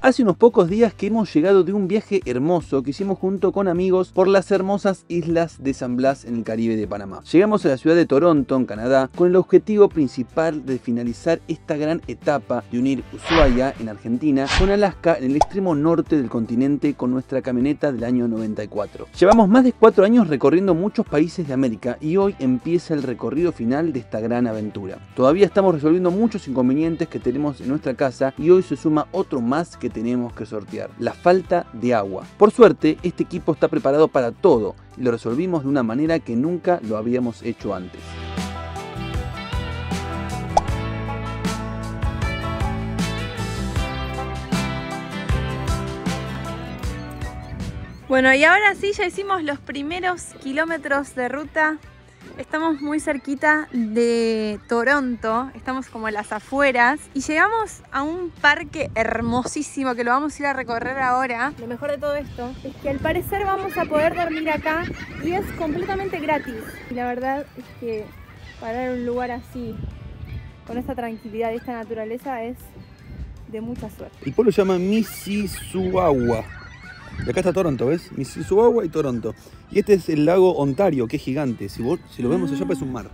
Hace unos pocos días que hemos llegado de un viaje hermoso que hicimos junto con amigos por las hermosas islas de San Blas en el Caribe de Panamá. Llegamos a la ciudad de Toronto, en Canadá, con el objetivo principal de finalizar esta gran etapa de unir Ushuaia, en Argentina, con Alaska, en el extremo norte del continente, con nuestra camioneta del año 94. Llevamos más de 4 años recorriendo muchos países de América y hoy empieza el recorrido final de esta gran aventura. Todavía estamos resolviendo muchos inconvenientes que tenemos en nuestra casa y hoy se suma otro más que tenemos que sortear: la falta de agua. Por suerte, este equipo está preparado para todo y lo resolvimos de una manera que nunca lo habíamos hecho antes. Bueno, y ahora sí, ya hicimos los primeros kilómetros de ruta. Estamos muy cerquita de Toronto, estamos como a las afueras y llegamos a un parque hermosísimo que lo vamos a ir a recorrer ahora. Lo mejor de todo esto es que al parecer vamos a poder dormir acá y es completamente gratis. Y la verdad es que parar en un lugar así, con esta tranquilidad y esta naturaleza, es de mucha suerte. El pueblo se llama Mississauga. Y acá está Toronto, ¿ves? Mississauga y Toronto. Y este es el lago Ontario, que es gigante. Si lo vemos allá, es un mar.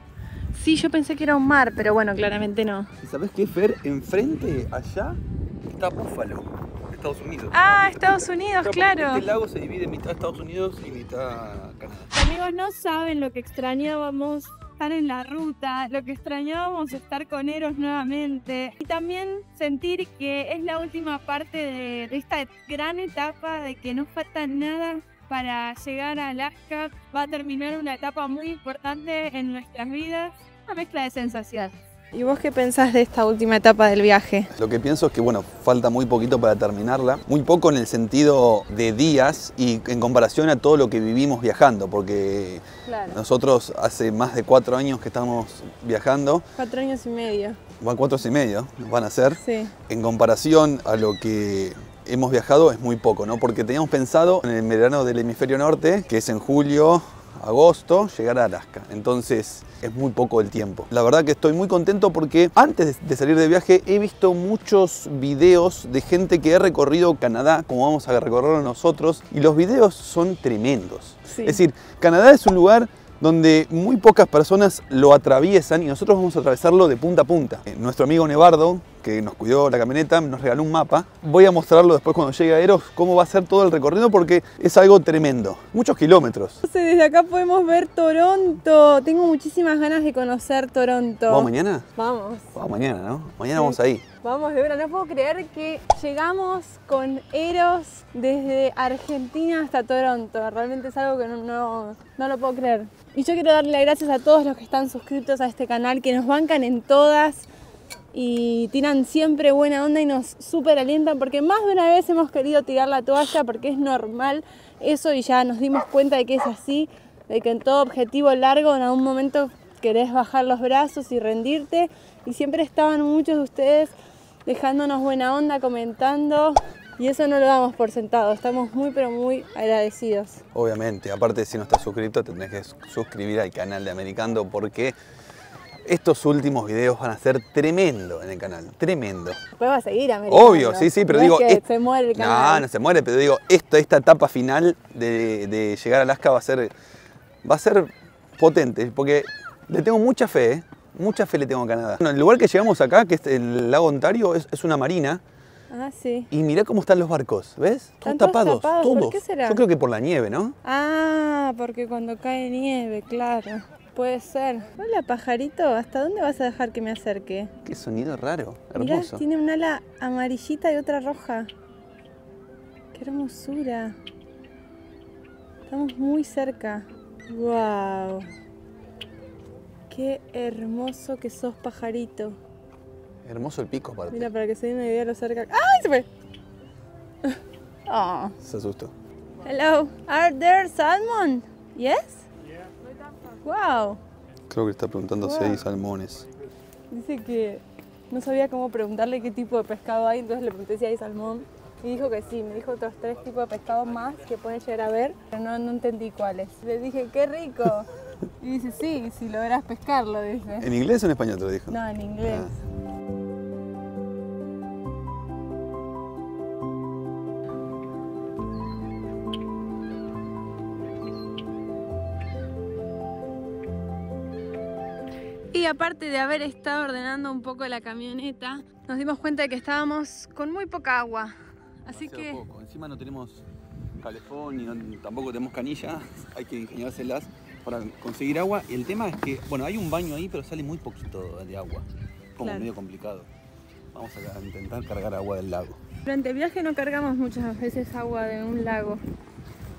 Sí, yo pensé que era un mar, pero bueno, claramente no. ¿Y sabés qué, Fer? Enfrente, allá, está Buffalo, Estados Unidos. Ah, Estados Unidos, claro. Este lago se divide en mitad Estados Unidos y mitad Canadá. Amigos, no saben lo que extrañábamos estar en la ruta, lo que extrañábamos estar con Eros nuevamente y también sentir que es la última parte de esta gran etapa, de que no falta nada para llegar a Alaska. Va a terminar una etapa muy importante en nuestras vidas, una mezcla de sensaciones. ¿Y vos qué pensás de esta última etapa del viaje? Lo que pienso es que, bueno, falta muy poquito para terminarla. Muy poco en el sentido de días y en comparación a todo lo que vivimos viajando, porque claro, nosotros hace más de 4 años que estamos viajando. 4 años y medio. Van 4 y medio, van a ser. Sí. En comparación a lo que hemos viajado es muy poco, ¿no? Porque teníamos pensado en el verano del hemisferio norte, que es en julio, agosto, llegar a Alaska. Entonces es muy poco el tiempo. La verdad que estoy muy contento porque antes de salir de viaje he visto muchos videos de gente que ha recorrido Canadá como vamos a recorrerlo nosotros y los videos son tremendos. Sí. Es decir, Canadá es un lugar donde muy pocas personas lo atraviesan y nosotros vamos a atravesarlo de punta a punta. Nuestro amigo Nevardo, que nos cuidó la camioneta, nos regaló un mapa. Voy a mostrarlo después cuando llegue a Eros cómo va a ser todo el recorrido porque es algo tremendo. Muchos kilómetros. Desde acá podemos ver Toronto. Tengo muchísimas ganas de conocer Toronto. ¿Vamos mañana? Vamos. Vamos mañana, ¿no? Mañana Sí. vamos ahí. Vamos de verdad, no puedo creer que llegamos con Eros desde Argentina hasta Toronto. Realmente es algo que no lo puedo creer. Y yo quiero darle las gracias a todos los que están suscritos a este canal, que nos bancan en todas y tiran siempre buena onda y nos súper alientan, porque más de una vez hemos querido tirar la toalla porque es normal eso y ya nos dimos cuenta de que es así, de que en todo objetivo largo en algún momento querés bajar los brazos y rendirte, y siempre estaban muchos de ustedes dejándonos buena onda, comentando, y eso no lo damos por sentado. Estamos muy pero muy agradecidos. Obviamente, aparte si no estás suscrito te tenés que suscribir al canal de Americando porque estos últimos videos van a ser tremendo en el canal, tremendo. Después va a seguir Americando. Obvio, sí, pero no digo... es que se muere el canal. No se muere, pero digo, esta etapa final de llegar a Alaska va a ser potente, porque le tengo mucha fe, mucha fe le tengo a Canadá. Bueno, el lugar que llegamos acá, que es el lago Ontario, es una marina. Ah, sí. Y mirá cómo están los barcos, ¿ves? Están Todos tapados, tapados. todos. ¿Por qué será? Yo creo que por la nieve, ¿no? Ah, porque cuando cae nieve, claro. Puede ser. Hola, pajarito, ¿hasta dónde vas a dejar que me acerque? Qué sonido raro, Mirá, hermoso. tiene un ala amarillita y otra roja. Qué hermosura. Estamos muy cerca. Wow. Qué hermoso que sos, pajarito. Hermoso el pico, aparte. Mira, para que se den una idea de lo cerca. ¡Ay, se fue! Oh. Se asustó. Hello, are there salmon? Yes? Wow. Creo que está preguntando si hay salmones. Dice que no sabía cómo preguntarle qué tipo de pescado hay, entonces le pregunté si hay salmón. Y dijo que sí, me dijo otros 3 tipos de pescados más que pueden llegar a ver, pero no entendí cuáles. Le dije, qué rico. Y dice, sí, si logras pescarlo, dice. ¿En inglés o en español te lo dijo? No, en inglés. aparte de haber estado ordenando un poco la camioneta, nos dimos cuenta de que estábamos con muy poca agua. Así que... poco. Encima no tenemos calefón y tampoco tenemos canilla. Hay que ingeniárselas para conseguir agua. Y el tema es que, bueno, hay un baño ahí, pero sale muy poquito de agua. Como medio complicado. Vamos a intentar cargar agua del lago. Durante el viaje no cargamos muchas veces agua de un lago.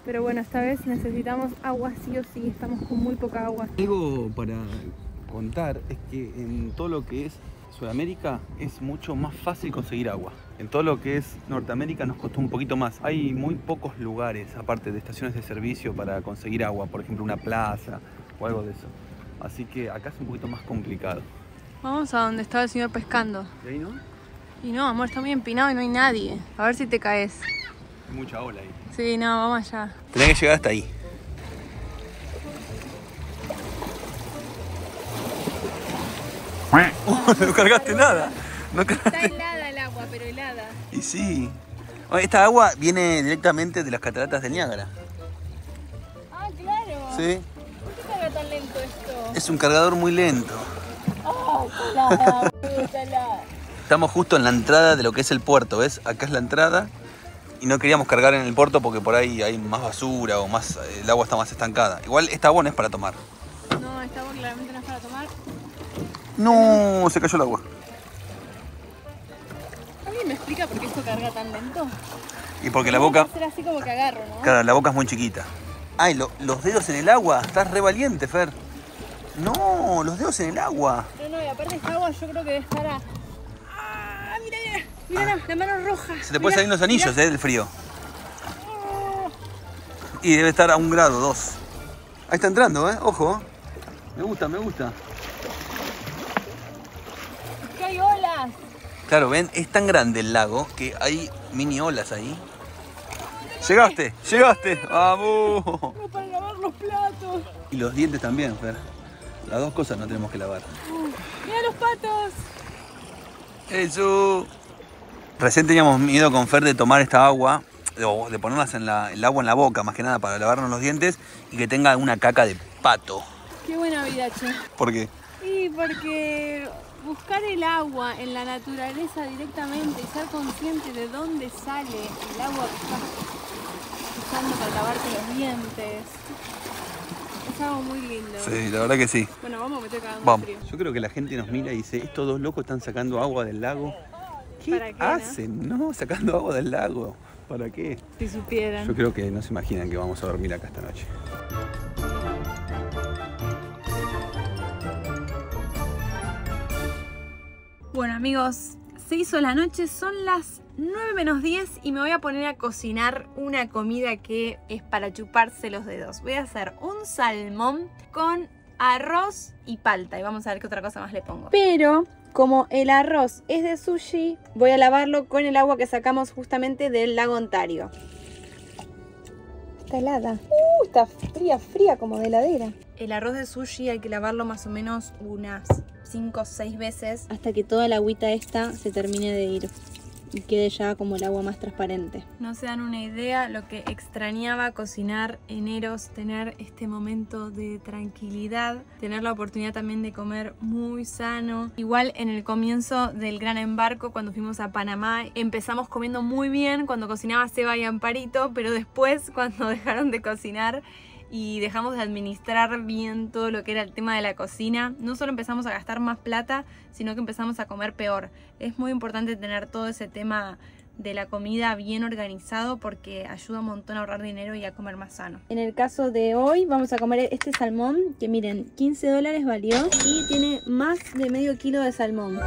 Pero bueno, esta vez necesitamos agua sí o sí. Estamos con muy poca agua. Algo para contar es que en todo lo que es Sudamérica es mucho más fácil conseguir agua. En todo lo que es Norteamérica nos costó un poquito más. Hay muy pocos lugares, aparte de estaciones de servicio, para conseguir agua. Por ejemplo, una plaza o algo de eso. Así que acá es un poquito más complicado. Vamos a donde estaba el señor pescando. ¿Y ahí no? Y no, amor, está muy empinado y no hay nadie. A ver si te caes. Hay mucha ola ahí. Sí, no, vamos allá. Tenés que llegar hasta ahí. No cargaste nada. No cargaste. Está helada el agua, pero helada. Y sí. Esta agua viene directamente de las cataratas del Niágara. Ah, claro. Sí. ¿Por qué carga tan lento esto? Es un cargador muy lento. ¡Oh, salada! Salada. Estamos justo en la entrada de lo que es el puerto, ¿ves? Acá es la entrada. Y no queríamos cargar en el puerto porque por ahí hay más basura o más, el agua está más estancada. Igual esta agua no es para tomar. No, esta agua claramente no es para tomar. No, se cayó el agua. ¿Alguien me explica por qué esto carga tan lento? Y porque la boca... Hacer así como que agarro, ¿no? Claro, la boca es muy chiquita. Ay, los dedos en el agua. Estás re valiente, Fer. No, los dedos en el agua. No, y aparte esta agua yo creo que debe estar a... ¡Ah! Mira, mira, la mano roja. Se te pueden salir los anillos, del frío. Y debe estar a 1 grado, 2. Ahí está entrando, ojo. Me gusta, me gusta. Es que hay olas. Claro, ven, es tan grande el lago que hay mini olas ahí. ¡Llegaste! ¡Llegaste! ¡Vamos! No, para lavar los platos. Y los dientes también, Fer. Las dos cosas no tenemos que lavar. ¡Mira los patos! ¡Eso! Recién teníamos miedo con Fer de tomar esta agua, de ponerlas el agua en la boca, más que nada para lavarnos los dientes y que tenga una caca de pato. Qué buena vida, che. ¿Por qué? Sí, porque buscar el agua en la naturaleza directamente y ser consciente de dónde sale el agua que estás usando para lavarte los dientes es algo muy lindo. Sí, la verdad que sí. Bueno, vamos, me estoy cagando de Vamos. frío. Yo creo que la gente nos mira y dice, estos dos locos están sacando agua del lago. ¿Qué ¿Para qué, hacen? No, sacando agua del lago. ¿Para qué? Si supieran. Yo creo que no se imaginan que vamos a dormir acá esta noche. Bueno, amigos, se hizo la noche, son las 9 menos 10 y me voy a poner a cocinar una comida que es para chuparse los dedos. Voy a hacer un salmón con arroz y palta y vamos a ver qué otra cosa más le pongo. Pero como el arroz es de sushi, voy a lavarlo con el agua que sacamos justamente del lago Ontario. Está helada. Está fría, fría como de heladera. El arroz de sushi hay que lavarlo más o menos unas 5 o 6 veces hasta que toda la agüita esta se termine de ir y quede ya como el agua más transparente. No se dan una idea lo que extrañaba cocinar en Eros, tener este momento de tranquilidad, tener la oportunidad también de comer muy sano. Igual en el comienzo del gran embarco, cuando fuimos a Panamá, empezamos comiendo muy bien cuando cocinaba Seba y Amparito, pero después cuando dejaron de cocinar y dejamos de administrar bien todo lo que era el tema de la cocina, no solo empezamos a gastar más plata, sino que empezamos a comer peor. Es muy importante tener todo ese tema de la comida bien organizado porque ayuda un montón a ahorrar dinero y a comer más sano. En el caso de hoy vamos a comer este salmón que miren, $15 valió y tiene más de medio kilo de salmón.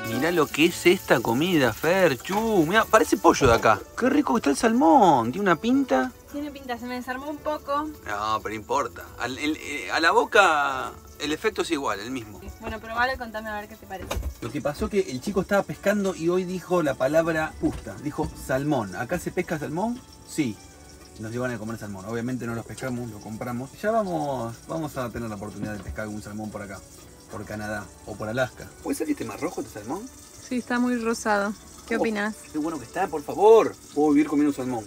Mirá lo que es esta comida, Fer. Mirá, parece pollo de acá. Qué rico que está el salmón. Tiene una pinta. Tiene pinta, se me desarmó un poco. No, pero importa. A la boca el efecto es igual, el mismo. Bueno, probalo y contame a ver qué te parece. Lo que pasó que el chico estaba pescando y hoy dijo la palabra justa. Dijo salmón. ¿Acá se pesca salmón? Sí. Nos llevan a comer salmón. Obviamente no los pescamos, lo compramos. Ya vamos a tener la oportunidad de pescar algún salmón por acá. Por Canadá o por Alaska. ¿Puede ser que esté más rojo este salmón? Sí, está muy rosado. ¿Qué opinas? Qué bueno que está, por favor. Puedo vivir comiendo salmón.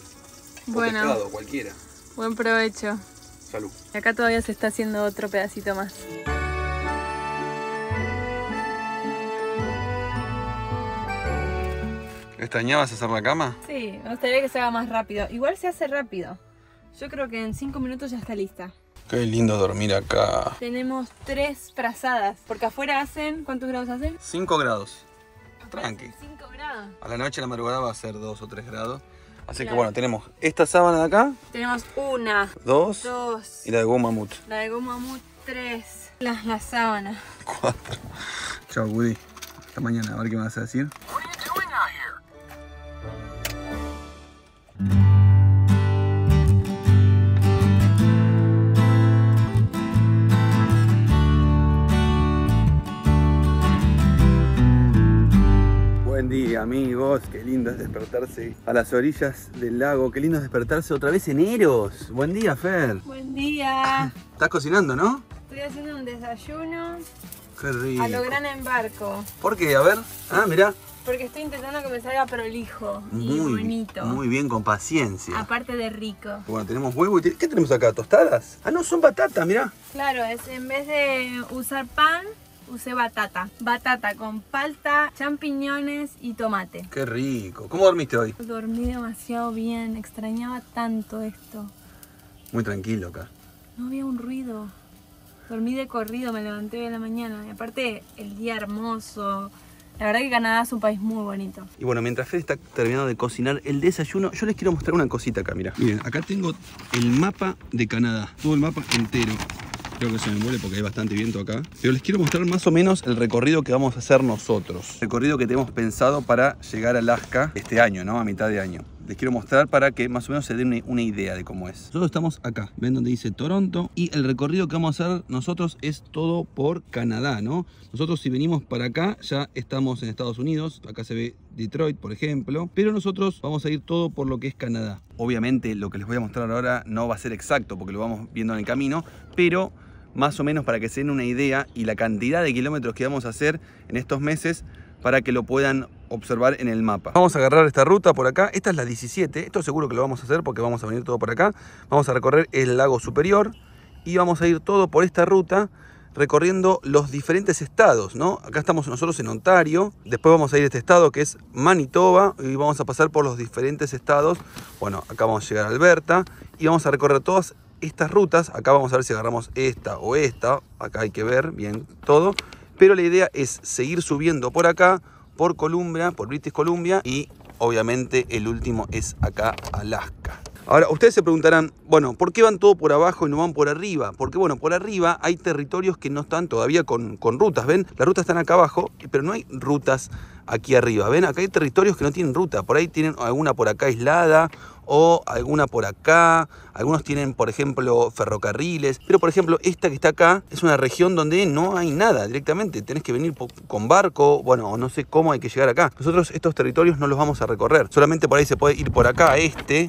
Bueno. O pescado, cualquiera. Buen provecho. Salud. Y acá todavía se está haciendo otro pedacito más. ¿Extrañabas hacer la cama? Sí, me gustaría que se haga más rápido. Igual se hace rápido. Yo creo que en 5 minutos ya está lista. Qué lindo dormir acá. Tenemos 3 frazadas, porque afuera hacen... ¿Cuántos grados hacen? 5 grados. Tranqui. 5 grados. A la noche, a la madrugada va a ser 2 o 3 grados. Así que Claro. bueno, tenemos esta sábana de acá, Tenemos 1, 2 2, y la de goma mamut. la de goma mamut 3, la sábana. 4. Chao, Woody. Hasta mañana, a ver qué me vas a decir. Buen día, amigos, qué lindo es despertarse a las orillas del lago, qué lindo es despertarse otra vez en Eros. Buen día, Fer. Buen día. Estás cocinando, ¿no? Estoy haciendo un desayuno Qué rico. a lo gran embarco. ¿Por qué? A ver. Ah, mirá. Porque estoy intentando que me salga prolijo y Muy, bonito. muy bien, con paciencia. Aparte de rico. Bueno, tenemos huevo y... ¿Qué tenemos acá? ¿Tostadas? Ah, no, son batatas, mirá. Claro, es en vez de usar pan, usé batata. Batata con palta, champiñones y tomate. Qué rico. ¿Cómo dormiste hoy? Dormí demasiado bien, extrañaba tanto esto. Muy tranquilo acá. No había un ruido. Dormí de corrido, me levanté hoy a la mañana. Y aparte, el día hermoso. La verdad que Canadá es un país muy bonito. Y bueno, mientras Fede está terminando de cocinar el desayuno, yo les quiero mostrar una cosita acá, mirá. Miren, acá tengo el mapa de Canadá. Todo el mapa entero. Creo que se me muere porque hay bastante viento acá. Pero les quiero mostrar más o menos el recorrido que vamos a hacer nosotros. Recorrido que tenemos pensado para llegar a Alaska este año, ¿no? A mitad de año. Les quiero mostrar para que más o menos se den una idea de cómo es. Nosotros estamos acá, ven donde dice Toronto. Y el recorrido que vamos a hacer nosotros es todo por Canadá, ¿no? Nosotros si venimos para acá ya estamos en Estados Unidos. Acá se ve Detroit, por ejemplo. Pero nosotros vamos a ir todo por lo que es Canadá. Obviamente lo que les voy a mostrar ahora no va a ser exacto porque lo vamos viendo en el camino. Pero más o menos para que se den una idea y la cantidad de kilómetros que vamos a hacer en estos meses para que lo puedan observar en el mapa. Vamos a agarrar esta ruta por acá. Esta es la 17. Esto seguro que lo vamos a hacer porque vamos a venir todo por acá. Vamos a recorrer el lago superior y vamos a ir todo por esta ruta recorriendo los diferentes estados, ¿no? Acá estamos nosotros en Ontario. Después vamos a ir a este estado que es Manitoba y vamos a pasar por los diferentes estados. Bueno, acá vamos a llegar a Alberta y vamos a recorrer todas estas rutas. Acá vamos a ver si agarramos esta o esta. Acá hay que ver bien todo. Pero la idea es seguir subiendo por acá, por Columbia, por British Columbia. Y obviamente el último es acá, Alaska. Ahora, ustedes se preguntarán, bueno, ¿por qué van todo por abajo y no van por arriba? Porque, bueno, por arriba hay territorios que no están todavía con rutas, ¿ven? Las rutas están acá abajo, pero no hay rutas aquí arriba, ¿ven? Acá hay territorios que no tienen ruta. Por ahí tienen alguna por acá aislada o alguna por acá. Algunos tienen, por ejemplo, ferrocarriles. Pero, por ejemplo, esta que está acá es una región donde no hay nada directamente. Tenés que venir con barco. Bueno, no sé cómo hay que llegar acá. Nosotros estos territorios no los vamos a recorrer. Solamente por ahí se puede ir por acá,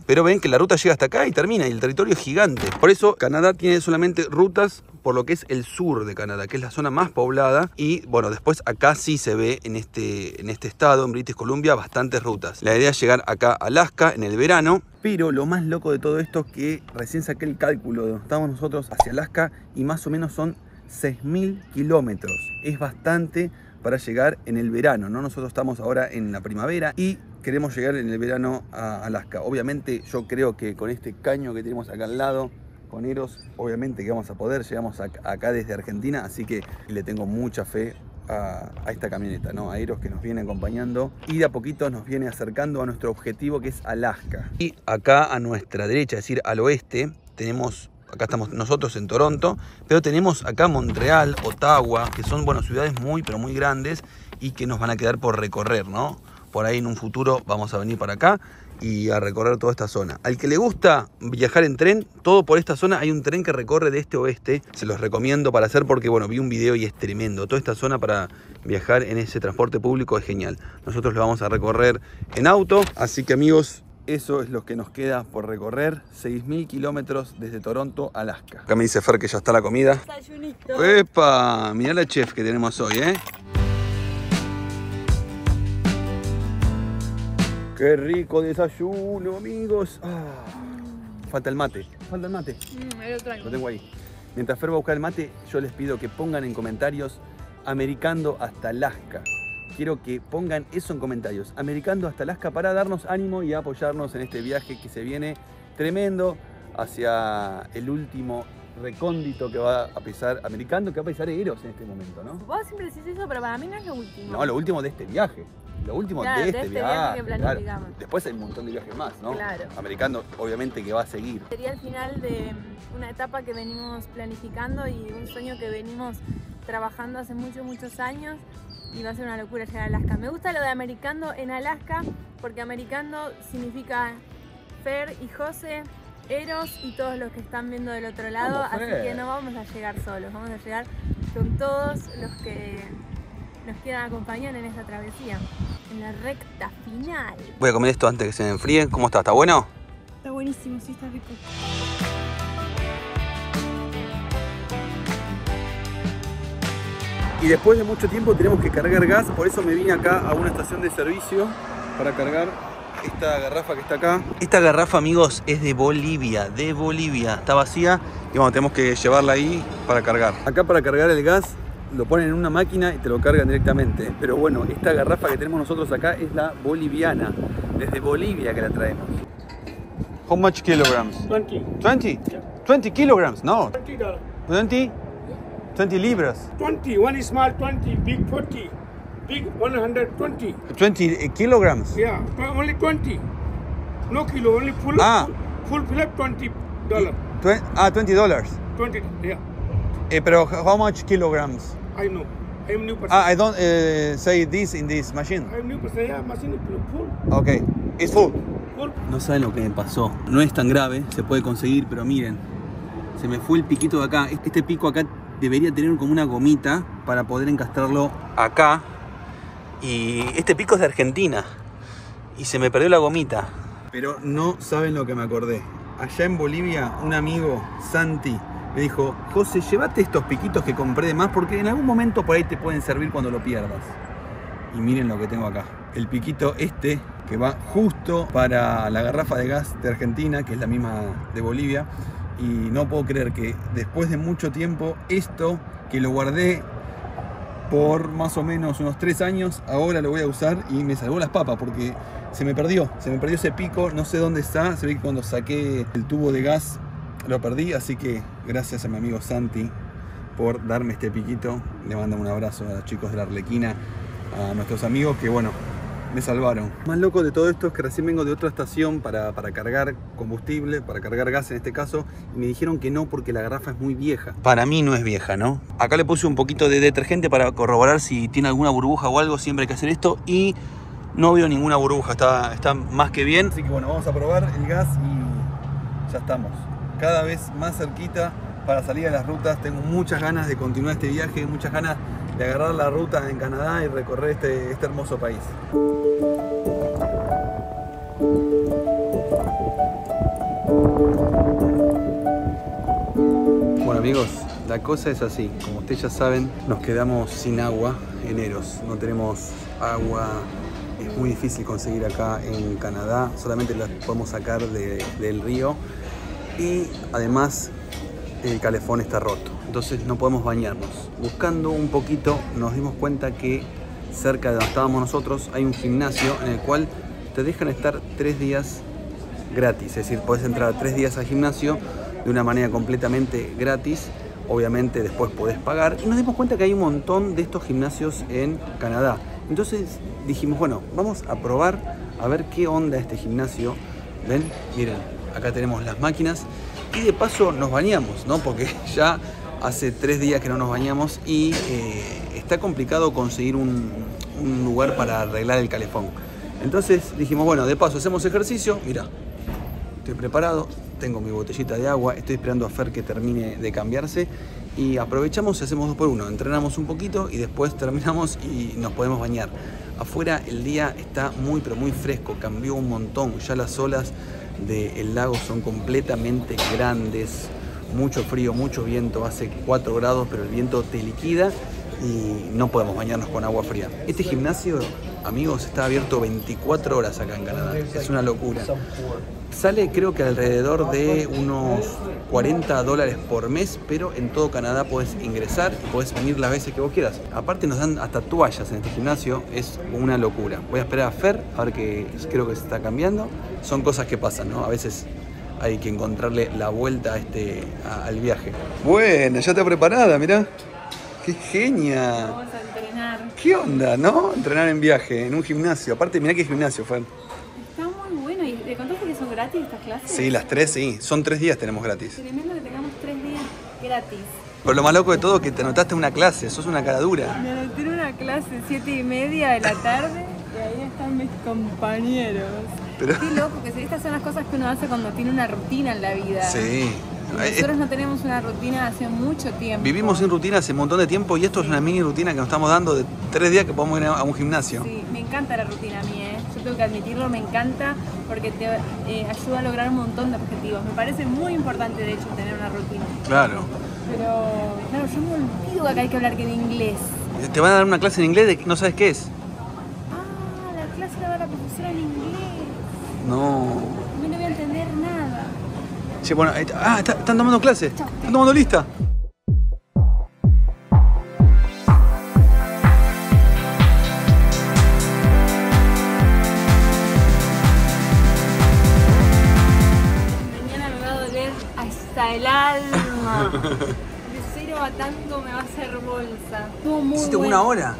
pero ven que la ruta llega hasta acá y termina. Y el territorio es gigante. Por eso Canadá tiene solamente rutas por lo que es el sur de Canadá, que es la zona más poblada. Y, bueno, después acá sí se ve en este estado, en British Columbia, bastantes rutas. La idea es llegar acá a Alaska en el verano. Pero lo más loco de todo esto es que recién saqué el cálculo de donde estamos nosotros hacia Alaska y más o menos son 6.000 kilómetros. Es bastante para llegar en el verano, ¿no? Nosotros estamos ahora en la primavera y queremos llegar en el verano a Alaska. Obviamente yo creo que con este caño que tenemos acá al lado, con Eros, obviamente que vamos a poder. Llegamos acá desde Argentina, así que le tengo mucha fe a esta camioneta, ¿no? A Eros, que nos viene acompañando y de a poquito nos viene acercando a nuestro objetivo, que es Alaska. Y acá a nuestra derecha, es decir, al oeste, tenemos, acá estamos nosotros en Toronto, pero tenemos acá Montreal, Ottawa, que son, bueno, ciudades muy, pero muy grandes y que nos van a quedar por recorrer, ¿no? Por ahí en un futuro vamos a venir para acá y a recorrer toda esta zona. Al que le gusta viajar en tren, todo por esta zona, hay un tren que recorre de este a oeste. Se los recomiendo para hacer porque, bueno, vi un video y es tremendo. Toda esta zona para viajar en ese transporte público es genial. Nosotros lo vamos a recorrer en auto, así que, amigos, eso es lo que nos queda por recorrer. 6.000 kilómetros desde Toronto a Alaska. Acá me dice Fer que ya está la comida. Desayunito. ¡Epa! Mirá la chef que tenemos hoy, ¿eh? Qué rico desayuno, amigos. Falta el mate. Falta el mate. Lo tengo ahí. Mientras Fer va a buscar el mate, yo les pido que pongan en comentarios Americando hasta Alaska. Quiero que pongan eso en comentarios. Americando hasta Alaska para darnos ánimo y apoyarnos en este viaje que se viene tremendo hacia el último recóndito que va a pisar Americando, que va a pisar Eros en este momento, ¿no? Vos siempre decís eso, pero para mí no es lo último. No, lo último de este viaje. Lo último claro, de este viaje que planificamos. Claro. Después hay un montón de viajes más, ¿no? Claro. Americando, obviamente, que va a seguir. Sería el final de una etapa que venimos planificando y un sueño que venimos trabajando hace muchos años. Y va a ser una locura llegar a Alaska. Me gusta lo de Americando en Alaska porque Americando significa Fer y José, Eros y todos los que están viendo del otro lado. Así que no vamos a llegar solos, vamos a llegar con todos los que nos quieran acompañar en esta travesía, en la recta final. Voy a comer esto antes que se me enfríe. ¿Cómo está? ¿Está bueno? Está buenísimo, sí, está rico. Y después de mucho tiempo tenemos que cargar gas, por eso me vine acá a una estación de servicio para cargar esta garrafa que está acá. Esta garrafa, amigos, es de Bolivia, está vacía y bueno, tenemos que llevarla ahí para cargar. Acá para cargar el gas lo ponen en una máquina y te lo cargan directamente. Pero bueno, esta garrafa que tenemos nosotros acá es la boliviana, desde Bolivia que la traemos. How much kilograms? 20. 20? Yeah. 20 kilograms? No. $20. 20? 20 libras. 20. One is small 20, big 40, big 120. 20 kilograms? Yeah, only 20. No kilo, only full. Full fill up $20. $20. 20. Yeah. Pero how much kilograms? I know. I am new person. I don't say this in this machine. I am new person. Yeah, machine is full. Okay, it's full. Full. No saben lo que me pasó. No es tan grave, se puede conseguir, pero miren, se me fue el piquito de acá. Este pico acá debería tener como una gomita para poder encastrarlo acá. Y este pico es de Argentina y se me perdió la gomita. Pero no saben lo que me acordé. Allá en Bolivia, un amigo, Santi, me dijo: José, llévate estos piquitos que compré de más porque en algún momento por ahí te pueden servir cuando lo pierdas. Y miren lo que tengo acá. El piquito este que va justo para la garrafa de gas de Argentina, que es la misma de Bolivia. Y no puedo creer que después de mucho tiempo, esto que lo guardé por más o menos unos 3 años, ahora lo voy a usar y me salvó las papas porque se me perdió ese pico, no sé dónde está. Se ve que cuando saqué el tubo de gas lo perdí, así que gracias a mi amigo Santi por darme este piquito. Le mando un abrazo a los chicos de la Arlequina, a nuestros amigos que bueno, me salvaron. Más loco de todo esto es que recién vengo de otra estación para cargar combustible, para cargar gas en este caso, y me dijeron que no porque la garrafa es muy vieja. Para mí no es vieja, ¿no? Acá le puse un poquito de detergente para corroborar si tiene alguna burbuja o algo, siempre hay que hacer esto, y no veo ninguna burbuja, está más que bien. Así que bueno, vamos a probar el gas y ya estamos. Cada vez más cerquita para salir a las rutas. Tengo muchas ganas de continuar este viaje, muchas ganas de agarrar la ruta en Canadá y recorrer este hermoso país. Bueno amigos, la cosa es así, como ustedes ya saben, nos quedamos sin agua en Eros, no tenemos agua, es muy difícil conseguir acá en Canadá, solamente la podemos sacar del río y además el calefón está roto, entonces no podemos bañarnos. Buscando un poquito nos dimos cuenta que cerca de donde estábamos nosotros hay un gimnasio en el cual te dejan estar 3 días gratis, es decir, puedes entrar 3 días al gimnasio de una manera completamente gratis. Obviamente después podés pagar y nos dimos cuenta que hay un montón de estos gimnasios en Canadá. Entonces dijimos, bueno, vamos a probar a ver qué onda este gimnasio. ¿Ven? Miren, acá tenemos las máquinas y de paso nos bañamos, ¿no? Porque ya hace 3 días que no nos bañamos y está complicado conseguir un lugar para arreglar el calefón. Entonces dijimos, bueno, de paso hacemos ejercicio. Mira, estoy preparado, tengo mi botellita de agua, estoy esperando a Fer que termine de cambiarse y aprovechamos y hacemos 2 por 1. Entrenamos un poquito y después terminamos y nos podemos bañar. Afuera el día está muy pero muy fresco, cambió un montón. Ya las olas del lago son completamente grandes, mucho frío, mucho viento, hace 4 grados, pero el viento te liquida y no podemos bañarnos con agua fría. Este gimnasio, amigos, está abierto 24 horas acá en Canadá. Es una locura. Sale creo que alrededor de unos $40 por mes, pero en todo Canadá puedes ingresar y puedes venir las veces que vos quieras. Aparte nos dan hasta toallas en este gimnasio, es una locura. Voy a esperar a Fer, a ver que creo que se está cambiando. Son cosas que pasan, ¿no? A veces hay que encontrarle la vuelta al viaje. Bueno, ya está preparada, mirá. ¡Qué genia! Vamos a entrenar. ¿Qué onda, no? Entrenar en viaje, en un gimnasio. Aparte, mirá qué gimnasio, Fer. Está muy bueno. ¿Y te contaste que son gratis estas clases? Sí, las 3, sí. Son 3 días tenemos gratis. Tremendo que tengamos 3 días gratis. Pero lo más loco de todo es que te anotaste una clase. Sos una cara dura. Me anoté en una clase 7:30 de la tarde y ahí están mis compañeros. Pero... Qué loco que estas son las cosas que uno hace cuando tiene una rutina en la vida. Sí. Nosotros no tenemos una rutina hace mucho tiempo. Vivimos sin rutina hace un montón de tiempo y esto es una mini rutina que nos estamos dando de 3 días que podemos ir a un gimnasio. Sí, me encanta la rutina a mí, ¿eh? Yo tengo que admitirlo, me encanta porque te ayuda a lograr un montón de objetivos. Me parece muy importante, de hecho, tener una rutina. Claro. Pero, claro, yo me olvido que acá hay que hablar que en inglés. Te van a dar una clase en inglés de que no sabes qué es. Ah, la clase la va la profesora en inglés. No. Yo no voy a entender nada. Che, bueno, están tomando clase. Están tomando lista. Mañana me va a doler hasta el alma. De 0 a tanto me va a hacer bolsa. Estuvo muy ¿Hiciste bueno. 1 hora?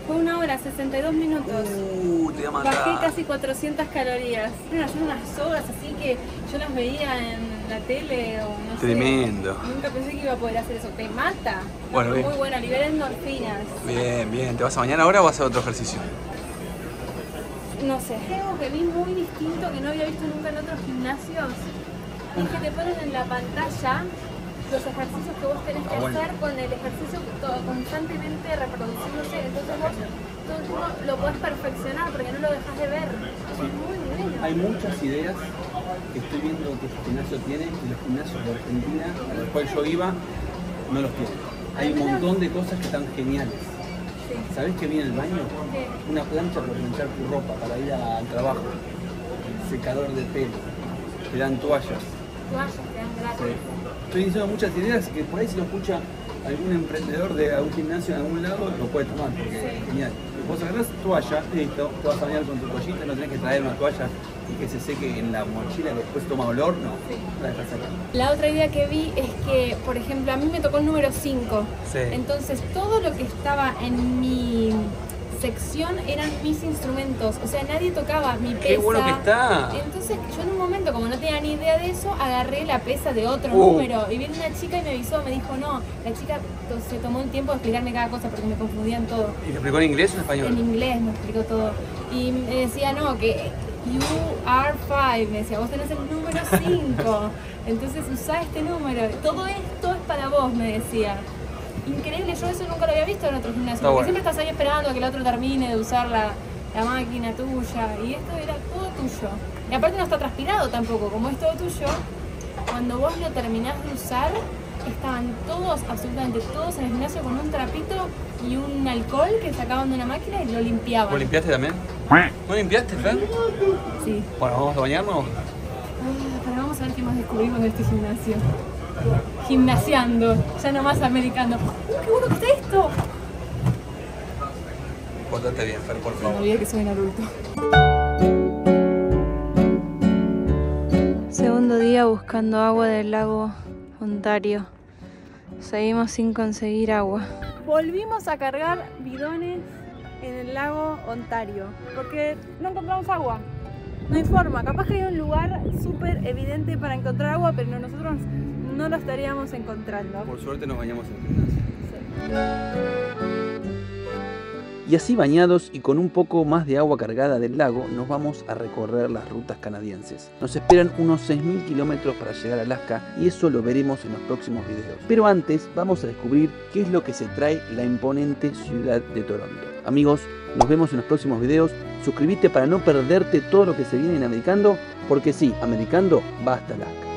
Fue 1 hora, 62 minutos. Te voy a matar. Bajé casi 400 calorías. Fueron hacer unas obras así que yo las veía en la tele o no sé. Tremendo. Nunca pensé que iba a poder hacer eso. Te mata. Bueno, No, bien. muy buena, libera endorfinas. Bien, bien. ¿Te vas a bañar ahora o vas a hacer otro ejercicio? No sé. Algo que vi muy distinto que no había visto nunca en otros gimnasios es que te ponen en la pantalla los ejercicios que vos tenés que hacer con el ejercicio constantemente reproduciéndose. Entonces vos todo el tiempo lo podés perfeccionar porque no lo dejas de ver. Es muy bueno. Hay muchas ideas que estoy viendo que este gimnasio tiene y los gimnasios de Argentina, a los cuales yo iba, no los tienen. Hay un montón de cosas que están geniales. Sí. ¿Sabés qué viene el baño? ¿Qué? Una plancha para planchar tu ropa, para ir al trabajo. Secador de pelo. Te dan toallas. Toallas te dan gratis. Estoy diciendo muchas ideas que por ahí si lo escucha algún emprendedor de algún gimnasio en algún lado, lo puede tomar, porque es genial. Vos agarrás toalla, listo, te vas a bañar con tu toallita, no tenés que traer una toalla y que se seque en la mochila que después toma olor, no, la dejas acá. La otra idea que vi es que, por ejemplo, a mí me tocó el número 5. Sí. Entonces todo lo que estaba en mi sección eran mis instrumentos, o sea, nadie tocaba mi pesa. ¡Qué bueno que está! Entonces yo en un momento, como no tenía ni idea de eso, agarré la pesa de otro número y vino una chica y me avisó, me dijo no, la chica se tomó el tiempo de explicarme cada cosa porque me confundían todo. ¿Y te explicó en inglés o en español? En inglés me explicó todo y me decía no, que you are 5, me decía, vos tenés el número 5, entonces usá este número, todo esto es para vos, me decía. Increíble, yo eso nunca lo había visto en otro gimnasio, porque siempre estás ahí esperando a que el otro termine de usar la máquina tuya, y esto era todo tuyo. Y aparte no está transpirado tampoco, como es todo tuyo, cuando vos lo terminás de usar, estaban todos, absolutamente todos en el gimnasio con un trapito y un alcohol que sacaban de una máquina y lo limpiaban. ¿Vos limpiaste también? ¿No limpiaste, Fer? Sí. Bueno, ¿vamos a bañarnos? Pero vamos a ver qué más descubrimos de este gimnasio. Gimnasiando, ya nomás americano. ¡Qué bueno que está esto! Pórtate bien, Fer, por Me favor. olvidé que soy un adulto. Segundo día buscando agua del lago Ontario. Seguimos sin conseguir agua. Volvimos a cargar bidones en el lago Ontario porque no encontramos agua. No hay forma, capaz que hay un lugar súper evidente para encontrar agua, pero nosotros no lo estaríamos encontrando. Por suerte nos bañamos en el gimnasio. Y así bañados y con un poco más de agua cargada del lago, nos vamos a recorrer las rutas canadienses. Nos esperan unos 6.000 kilómetros para llegar a Alaska y eso lo veremos en los próximos videos. Pero antes vamos a descubrir qué es lo que se trae la imponente ciudad de Toronto. Amigos, nos vemos en los próximos videos. Suscríbete para no perderte todo lo que se viene en Americando, porque sí, Americando va hasta Alaska.